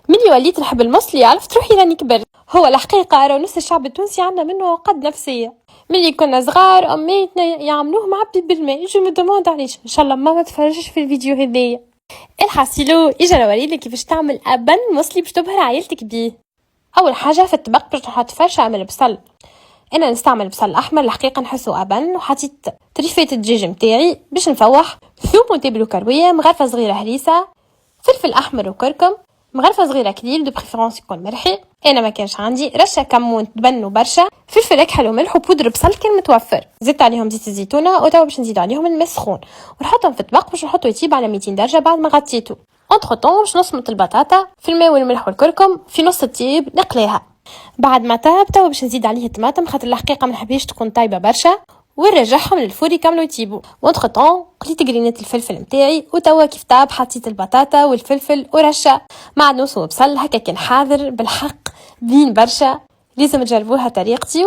مني وليت نحب المصلي عرفت روحي راني كبرت. هو الحقيقة راه نص الشعب التونسي عندنا منه عقد نفسية. ملي كنا صغار أميتنا يعملوه مع بيت بالماء، جو مي دوموند علاش. إن شاء الله ما تفرجش في الفيديو هذايا. الحاسيلو إجا نوريلك كيفاش تعمل أبن مصلي باش تبهر عائلتك بيه. أول حاجة في الطبق باش نحط فرشة من البصل. أنا نستعمل البصل الأحمر الحقيقة نحسه أبن، وحطيت تريفات الدجاج متاعي باش نفوح، ثوم وتبل وكروية، مغرفة صغيرة هريسة، فلفل أحمر وكركم، مغرفة صغيرة كليل دو بريفيرونس يكون مرحي. أنا ما كانش عندي رشة كمون تبنوا برشا، فلفل أكحل وملح وبودر بصل كان متوفر. زدت عليهم زيت الزيتونة وتوا باش نزيد عليهم الماء سخون ونحطهم في الطبق باش نحطو يطيب على 200 درجة بعد ما غطيته. انتر طون باش نصمت البطاطا في الماء والملح والكركم في نص الطيب نقليها. بعد ما طاب توا باش نزيد عليه الطماطم خاطر الحقيقة ما نحبيش تكون طايبة برشا، ونرجعهم للفور يكملوا يطيبوا. وانتر طون قليت قرينات الفلفل متاعي وتوا كيف طاب حطيت البطاطا والفلفل ورشه مع نص وبصل هكا كان حاضر بالحق بين برشا. لازم تجربوها طريقتي.